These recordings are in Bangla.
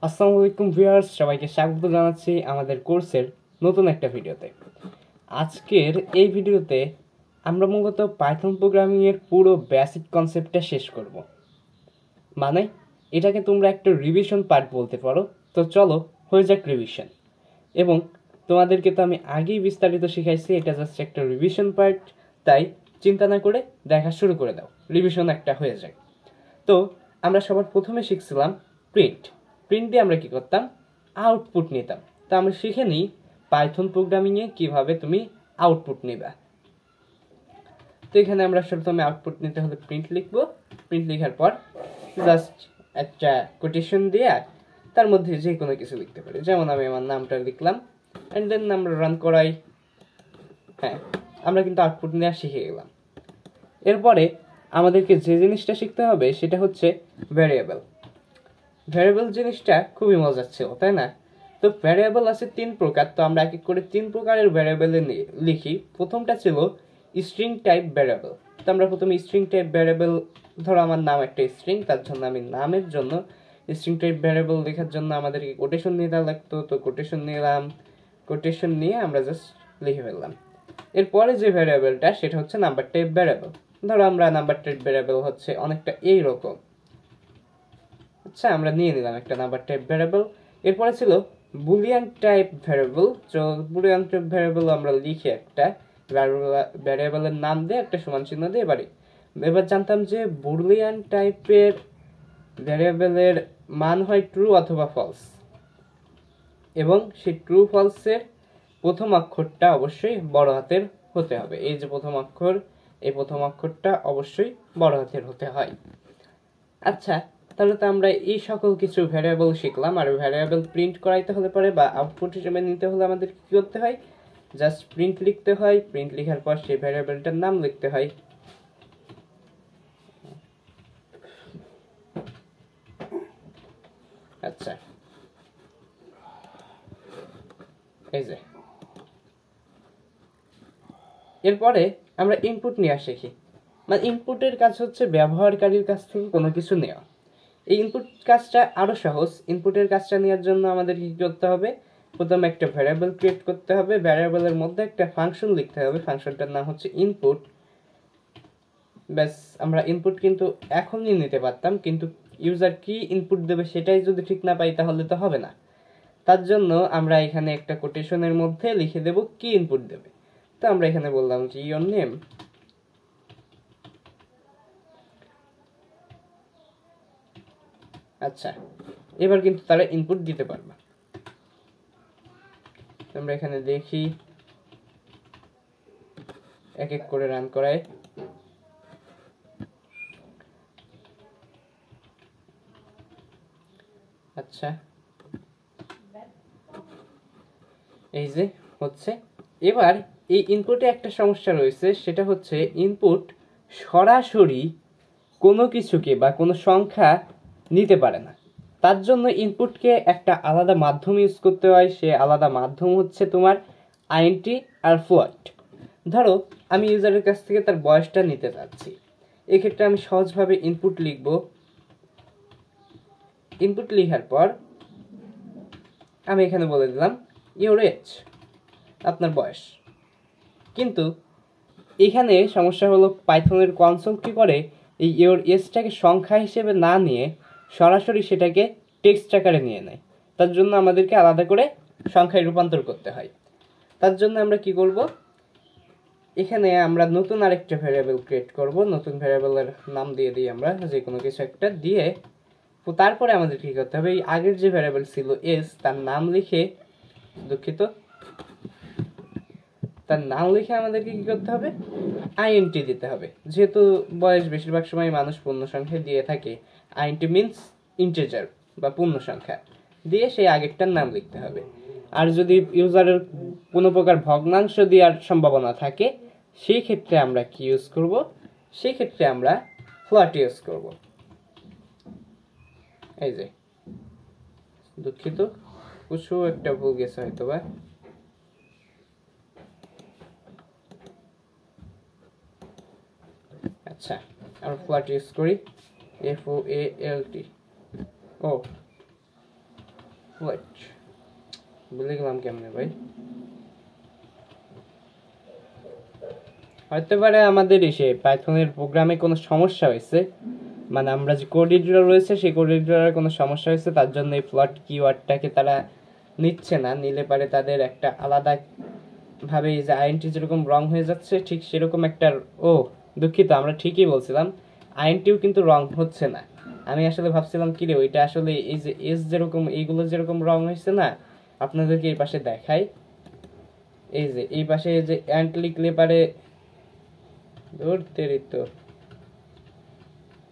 আসসালামু আলাইকুম ভিউয়ার্স, সবাইকে স্বাগত জানাচ্ছি আমাদের কোর্সের নতুন একটা ভিডিওতে। আজকের এই ভিডিওতে আমরা মূলত পাইথন প্রোগ্রামিংয়ের পুরো বেসিক কনসেপ্টটা শেষ করব। মানে এটাকে তোমরা একটা রিভিশন পার্ট বলতে পারো। তো চলো হয়ে যাক রিভিশন। এবং তোমাদেরকে তো আমি আগেই বিস্তারিত শিখাইছি, এটা জাস্ট একটা রিভিশন পার্ট, তাই চিন্তা না করে দেখা শুরু করে দাও, রিভিশন একটা হয়ে যায়। তো আমরা সবার প্রথমে শিখছিলাম প্রিন্ট দিয়ে আমরা কি করতাম, আউটপুট নিতাম। তো আমরা শিখে নিই পাইথন প্রোগ্রামিংয়ে কিভাবে তুমি আউটপুট নিবা। তো এখানে আমরা প্রথমে আউটপুট নিতে হলে প্রিন্ট লিখবো। প্রিন্ট লেখার পর জাস্ট একটা কোটেশন দিয়ে তার মধ্যে যে কোনো কিছু লিখতে পারি, যেমন আমি আমার নামটা লিখলাম অ্যান্ড দেন আমরা রান করাই। হ্যাঁ, আমরা কিন্তু আউটপুট নেওয়া শিখে গেলাম। এরপরে আমাদেরকে যে জিনিসটা শিখতে হবে সেটা হচ্ছে ভ্যারিয়েবল। ভ্যারিয়েবল জিনিসটা খুবই মজার ছিল, তাই না? তো ভ্যারিয়েবল আছে 3 প্রকার। তো আমরা এক এক করে 3 প্রকারের ভ্যারিয়েবল লিখি। প্রথমটা ছিল স্ট্রিং টাইপ ভ্যারিয়েবল। তো আমরা প্রথমে স্ট্রিং টাইপ ভ্যারিয়েবল, ধরো আমার নাম একটা স্ট্রিং, তার জন্য আমি নামের জন্য স্ট্রিং টাইপ ভ্যারিয়েবল লেখার জন্য আমাদেরকে কোটেশন নিতে লাগতো। তো কোটেশন নিলাম, কোটেশন নিয়ে আমরা জাস্ট লিখে ফেললাম। এরপরে যে ভ্যারিয়েবলটা সেটা হচ্ছে নাম্বার টাইপ ভ্যারিয়েবল। ধরো আমরা নাম্বার টাইপ ভ্যারিয়েবল হচ্ছে অনেকটা এইরকম। আচ্ছা, আমরা নিয়ে নিলাম একটা নাম্বার টাইপ ভ্যারিয়েবল। এরপরে ছিল বুলিয়ান টাইপ ভ্যারিয়েবল। তো বুলিয়ান টাইপ ভ্যারিয়েবল আমরা লিখে একটা ভ্যারিয়েবলের নাম দিয়ে একটা সমান চিহ্ন দিয়ে পারি। এবার জানতাম যে বুলিয়ান টাইপের ভ্যারিয়েবলের মান হয় ট্রু অথবা ফলস, এবং সেই ট্রু ফলসের প্রথম অক্ষরটা অবশ্যই বড় হাতের হতে হবে। এই যে প্রথম অক্ষর, এই প্রথম অক্ষরটা অবশ্যই বড় হাতের হতে হয়। আচ্ছা, তাহলে তো আমরা এই সকল কিছু ভ্যারিয়েবল শিখলাম। আর ভ্যারিয়েবল প্রিন্ট করাইতে হলে পরে বা আউটপুট হিসেবে নিতে হলে আমাদের কি করতে হয়? জাস্ট প্রিন্ট লিখতে হয়। প্রিন্ট লেখার পর সেই ভ্যারিয়েবলটার নাম লিখতে হয়। আচ্ছা, এই যে এরপরে আমরা ইনপুট নেওয়া শিখি। মানে ইনপুটের কাজ হচ্ছে ব্যবহারকারীর কাছ থেকে কোনো কিছু নেওয়া। এই ইনপুট কাজটা আরো সহজ। ইনপুটের কাজটা নেওয়ার জন্য আমাদের কি করতে হবে? প্রথমে একটা ভ্যারিয়েবল ক্রিয়েট করতে হবে, ভ্যারিয়েবলের মধ্যে একটা ফাংশন লিখতে হবে, ফাংশনটার নাম হচ্ছে ইনপুট। ব্যাস, আমরা ইনপুট কিন্তু এখনই নিতে পারতাম, কিন্তু ইউজার কি ইনপুট দেবে সেটাই যদি ঠিক না পাই তাহলে তো হবে না। তার জন্য আমরা এখানে একটা কোটেশনের মধ্যে লিখে দেব কি ইনপুট দেবে। তো আমরা এখানে বললাম যে ইওর নেম। আচ্ছা, এবার কিন্তু তারা ইনপুট দিতে পারবে। আমরা এখানে দেখি, এক এক করে রান করায়। আচ্ছা, এই যে হচ্ছে। এবার এই ইনপুটে একটা সমস্যা রয়েছে, সেটা হচ্ছে ইনপুট সরাসরি কোনো কিছুকে বা কোনো সংখ্যা নিতে পারে না। তার জন্য ইনপুটকে একটা আলাদা মাধ্যম ইউজ করতে হয়। সে আলাদা মাধ্যম হচ্ছে তোমার আইএনটি আর ফ্লোট। ধরো আমি ইউজারের কাছ থেকে তার বয়সটা নিতে চাচ্ছি, এক্ষেত্রে আমি সহজভাবে ইনপুট লিখব। ইনপুট লেখার পর আমি এখানে বলে দিলাম ইওর এজ, আপনার বয়স। কিন্তু এখানে সমস্যা হলো, পাইথনের কনসোল কি করে, এই ইওর এজটাকে সংখ্যা হিসেবে না নিয়ে সরাসরি সেটাকে টেক্সট আকারে নিয়ে নেয়। তার জন্য আমাদেরকে আলাদা করে সংখ্যায় রূপান্তর করতে হয়। তার জন্য আমরা কি করব, এখানে আমরা নতুন আরেকটা ভ্যারিয়েবল ক্রিয়েট করব। নতুন ভ্যারিয়েবলের নাম দিয়ে দিই আমরা যে কোনো কিছু একটা দিয়ে। তারপরে আমাদের কি করতে হবে, এই আগের যে ভ্যারিয়েবল ছিল এজ, তার নাম লিখে, দুঃখিত, তার নাম লিখে আমাদেরকে কি করতে হবে, আইএনটি দিতে হবে। যেহেতু বয়স বেশিরভাগ সময় মানুষ পূর্ণ সংখ্যা দিয়ে থাকে, আইএনটি মিনস ইন্টিজার বা পূর্ণ সংখ্যা দিয়ে সেই আগেরটার নাম লিখতে হবে। আর যদি ইউজারের কোনো প্রকার ভগ্নাংশ দেওয়ার সম্ভাবনা থাকে, সেই ক্ষেত্রে আমরা কি ইউজ করব, সেই ক্ষেত্রে আমরা ফ্লট ইউজ করব। এই যে, দুঃখিত, কিছু একটা ভুল গেছে হয়তো বা। আচ্ছা, আমরা ফ্লট ইউজ করি, FOALT। ও ওয়েট, ভুলে গেলাম কেমনে ভাই। হতে পারে আমাদের এসে পাইথনের প্রোগ্রামে কোনো সমস্যা হয়েছে, মানে আমরা যে কোড এডিটর রয়েছে সেই কোড এডিটরের কোনো সমস্যা হয়েছে, তার জন্য এই ফ্লট কিওয়ার্ডটাকে তারা নিচ্ছে না। নিলে পারে তাদের একটা আলাদা ভাবে এই যে আইএনটি যেরকম রং হয়ে যাচ্ছে ঠিক সেরকম একটা, ও দুঃখিত, আমরা ঠিকই বলছিলাম, আইএনটিও কিন্তু রং হচ্ছে না। আমি আসলে ভাবছিলাম কি রে, ওইটা আসলে এই যে এস যেরকম এইগুলো যেরকম রং হয়েছে না, আপনাদেরকে এই পাশে দেখাই। এই যে এই পাশে যে অ্যান্ট লিখলে পারে, ধরতে তো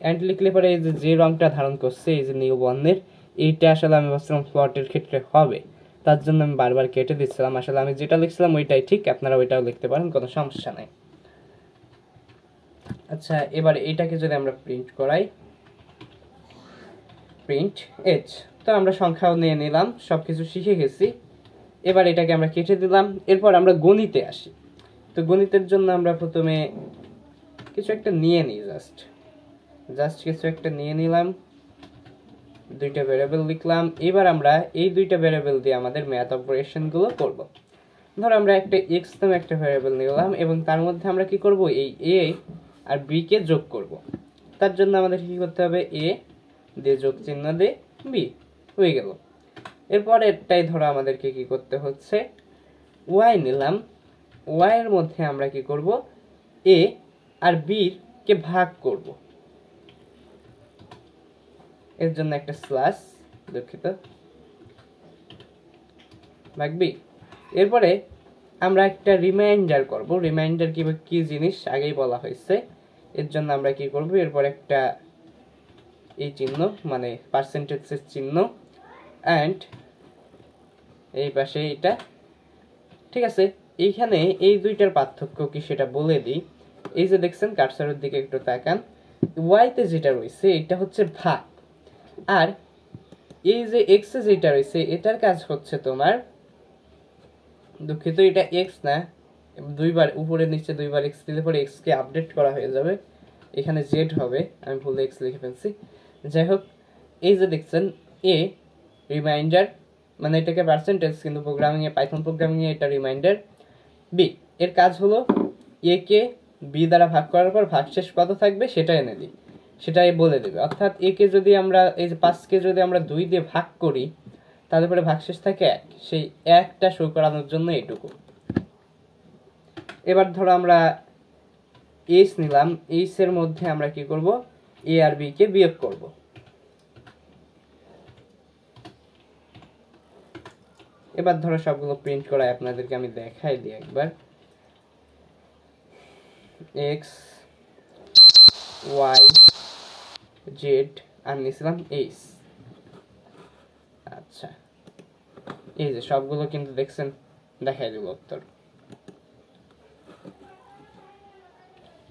অ্যান্ট লিখলে পরে এই যে রংটা ধারণ করছে এই যে নীল বর্ণের, এইটা আসলে আমি ভাবছিলাম ফ্লটের ক্ষেত্রে হবে, তার জন্য আমি বারবার কেটে দিচ্ছিলাম। আসলে আমি যেটা লিখছিলাম ওইটাই ঠিক, আপনারা ওইটাও লিখতে পারেন, কোনো সমস্যা নাই। আচ্ছা, এবার এটাকে যদি আমরা প্রিন্ট করাই, প্রিন্ট এইচ, তো আমরা সংখ্যাও নিয়ে নিলাম, সব কিছু শিখে গেছি। এবার এটাকে আমরা কেটে দিলাম। এরপর আমরা গণিতে আসি। তো গণিতের জন্য আমরা প্রথমে কিছু একটা নিয়ে নিই, জাস্ট কিছু একটা নিয়ে নিলাম, দুইটা ভ্যারিয়েবল লিখলাম। এবার আমরা এই দুইটা ভ্যারিয়েবল দিয়ে আমাদের ম্যাথ অপারেশনগুলো করব। ধরো আমরা একটা এক্স নামে একটা ভ্যারিয়েবল নিলাম এবং তার মধ্যে আমরা কি করব, এই এ আর বি কে যোগ করব। তার জন্য আমাদের কি করতে হবে, এ দিয়ে যোগ চিহ্ন দিয়ে বি, হয়ে গেল। এরপর এটাই ধরো আমাদেরকে কি করতে হচ্ছে, ওয়াই নিলাম, ওয়াই এর মধ্যে আমরা কি করব, এ আর বি কে ভাগ করব, এর জন্য একটা স্ল্যাশ, দুঃখিত, ভাগ বি। এরপরে আমরা একটা রিমাইন্ডার করব। রিমাইন্ডার কি জিনিস আগেই বলা হয়েছে, এর জন্য আমরা কি করব, এরপর একটা এই চিহ্ন মানে পার্সেন্টেজের চিহ্ন, অ্যান্ড এই পাশে এটা, ঠিক আছে। এইখানে এই দুইটার পার্থক্য কি সেটা বলে দিই। এই যে দেখছেন কার্সারের দিকে একটু তাকান, ওয়াইতে যেটা রয়েছে এটা হচ্ছে ভাগ, আর এই যে এক্স এ যেটা রয়েছে এটার কাজ হচ্ছে তোমার, দুঃখিত এটা এক্স না, দুইবার উপরে নিচে দুইবার এক্স দিলে পরে এক্স কে আপডেট করা হয়ে যাবে, এখানে জেড হবে, আমি ভুলে এক্স লিখে ফেলছি। যাই হোক, এই যে দেখছেন এ রিমাইন্ডার, মানে এটাকে পার্সেন্টেজ, কিন্তু প্রোগ্রামিং এ পাইথন প্রোগ্রামিং এ এটা রিমাইন্ডার। বি এর কাজ হলো এ কে বি দ্বারা ভাগ করার পর ভাগশেষ কত থাকবে সেটা এনে দিই, সেটাই বলে দেবে। অর্থাৎ এ কে যদি আমরা এই যে 5 কে যদি আমরা 2 দিয়ে ভাগ করি তাহলে পরে ভাগশেষ থাকে 1, সেই 1টা শো করানোর জন্য এটুকু। এবার ধরো আমরা এইচ নিলাম, এইচ এর মধ্যে আমরা কি করব, এ আর বি কে বিয়োগ করব। এবার ধরো সবগুলো প্রিন্ট করাই আপনাদেরকে আমি দেখাই দিই একবার। এক্স ওয়াই জেড আর নিছিলাম এইচ। আচ্ছা, এই যে সবগুলো কিন্তু দেখছেন দেখাই দেব উত্তর।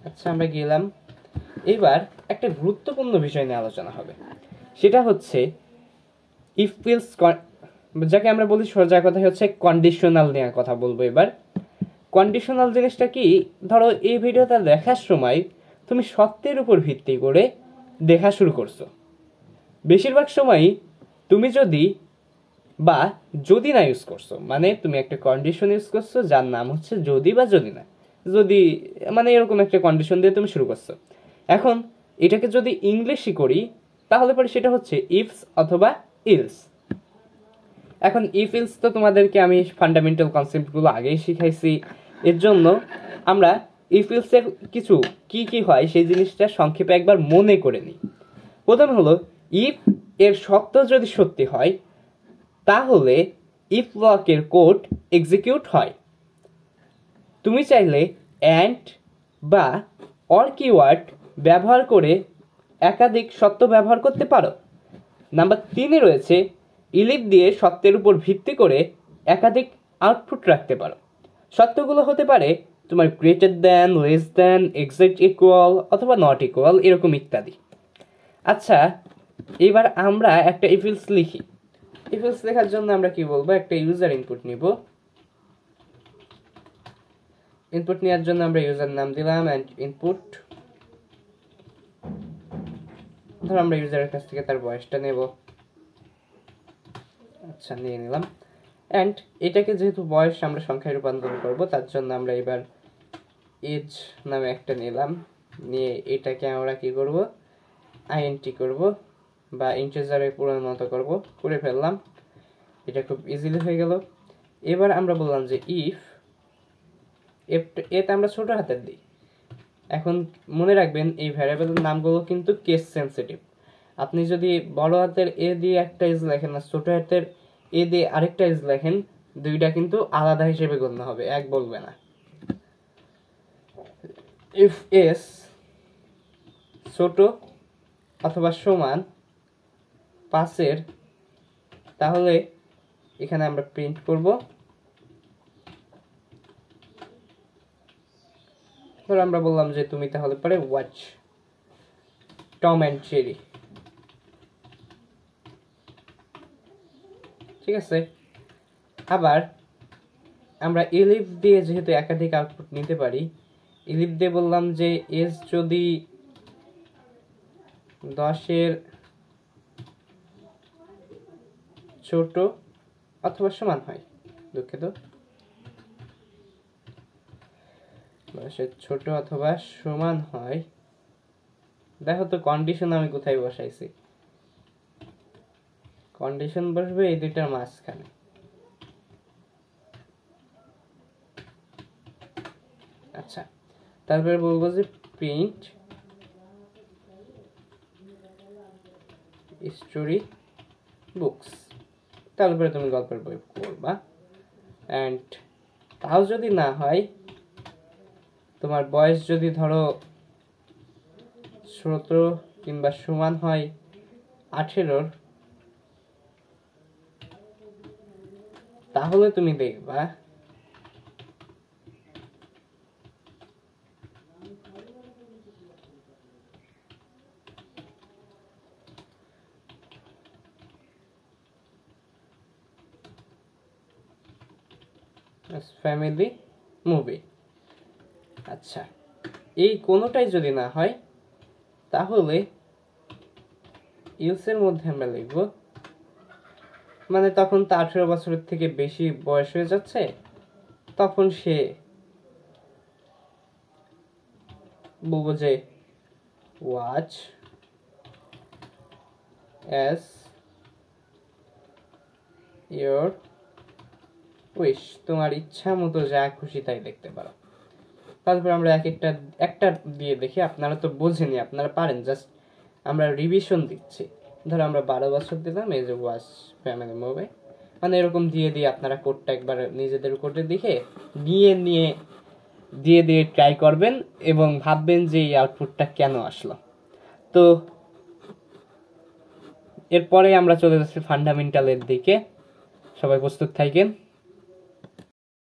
আচ্ছা, আমরা গেলাম। এবার একটা গুরুত্বপূর্ণ বিষয় নিয়ে আলোচনা হবে, সেটা হচ্ছে ইফ এলস, যাকে আমরা বলি সোজা কথা হচ্ছে কন্ডিশনাল নিয়ে কথা বলবো। এবার কন্ডিশনাল জিনিসটা কি, ধরো এই ভিডিওটা দেখার সময় তুমি সত্যের উপর ভিত্তি করে দেখা শুরু করছো, বেশিরভাগ সময়ই তুমি যদি না ইউজ করছো, মানে তুমি একটা কন্ডিশন ইউজ করছো যার নাম হচ্ছে যদি বা যদি না, যদি মানে এরকম একটা কন্ডিশন দিয়ে তুমি শুরু করছো। এখন এটাকে যদি ইংলিশই করি তাহলে পরে সেটা হচ্ছে ইফস অথবা ইলস। এখন ইফ ইলস তো তোমাদেরকে আমি ফান্ডামেন্টাল কনসেপ্টগুলো আগেই শিখাইছি, এর জন্য আমরা ইফ ইলসের কিছু কি কি হয় সেই জিনিসটা সংক্ষেপে একবার মনে করে নিই। প্রথম হলো, ইফ এর শর্ত যদি সত্যি হয় তাহলে ইফ ব্লকের কোড এক্সিকিউট হয়। তুমি চাইলে অ্যান্ড বা অর কিওয়ার্ড ব্যবহার করে একাধিক শর্ত ব্যবহার করতে পারো। নাম্বার 3 রয়েছে, ইলিফ দিয়ে শর্তের উপর ভিত্তি করে একাধিক আউটপুট রাখতে পারো। শর্তগুলো হতে পারে তোমার greater than, less than, exact equal অথবা নট ইকুয়াল, এরকম ইত্যাদি। আচ্ছা, এবার আমরা একটা ইফ এলস লিখি। ইফ এলস লেখার জন্য আমরা কি বলবো, একটা ইউজার ইনপুট নিব। ইনপুট নেওয়ার জন্য আমরা ইউজার নাম দিলাম এন্ড ইনপুট। ধর আমরা ইউজারের কাছ থেকে তার বয়সটা নেব। আচ্ছা নিয়ে নিলাম। অ্যান্ড এটাকে যেহেতু বয়স আমরা সংখ্যায় রূপান্তর করব, তার জন্য আমরা এবার এজ নামে একটা নিলাম, নিয়ে এটাকে আমরা কি করব, আইএনটি করব বা ইন্টিজারে পরিণত করব, করে ফেললাম। এটা খুব ইজিলি হয়ে গেল। এবার আমরা বললাম যে ইফ এতে আমরা ছোট হাতের দিই। এখন মনে রাখবেন এই ভ্যারিয়েবলের নামগুলো কিন্তু কেস সেন্সিটিভ। আপনি যদি বড় হাতের এ দিয়ে একটা ইজ লেখেন আর ছোট হাতের এ দিয়ে আরেকটা ইজ লেখেন, দুইটা কিন্তু আলাদা হিসেবে গণ্য হবে, এক বলবে না। ইফ এস ছোট অথবা সমান 5 তাহলে এখানে আমরা প্রিন্ট করব, ধর আমরা বললাম যে তুমি তাহলে পরে ওয়াচ টম অ্যান্ড জেরি। ঠিক আছে। আবার আমরা এলিফ দিয়ে যেহেতু একাধিক আউটপুট নিতে পারি, এলিফ দিয়ে বললাম যে এস যদি 10 ছোট অথবা সমান হয়, দুঃখিত, 10 ছোট অথবা সমান হয়। দেখো তো কন্ডিশন আমি কোথায় বসাইছি, কন্ডিশন বসবে এই দুইটার মাঝখানে। আচ্ছা, তারপরে বলবো যে প্রিন্ট স্টোরি বুকস, তারপরে তুমি গল্পের বই পড়বা। অ্যান্ড তাও যদি না হয়, তোমার বয়স যদি ধরো 17 কিংবা সমান হয় 18, তাহলে তুমি দেখবা ফ্যামিলি মুভি। আচ্ছা, এই কোনোটাই যদি না হয়, তাহলে ইলসের মধ্যে আমরা লিখব, মানে তখন তো 18 বছরের থেকে বেশি বয়স হয়ে যাচ্ছে, তখন সে বলবো যে ওয়াচ অ্যাজ ইয়োর উইশ, তোমার ইচ্ছা মতো যা খুশি তাই দেখতে পারো। তারপর আমরা একটা দিয়ে দেখি, আপনারা তো বোঝেনি, আপনারা পারেন, জাস্ট আমরা রিভিশন দিচ্ছি। ধরো আমরা 12 বছর দিলাম, এই যে ওয়াচ ফ্যামিলি মুভি, মানে এরকম দিয়ে দিয়ে আপনারা কোডটা একবার নিজেদের কোডে দেখে দিয়ে ট্রাই করবেন এবং ভাববেন যে এই আউটপুটটা কেন আসলো। তো এরপরে আমরা চলে যাচ্ছি ফান্ডামেন্টালের দিকে। সবাই প্রস্তুত থাকেন।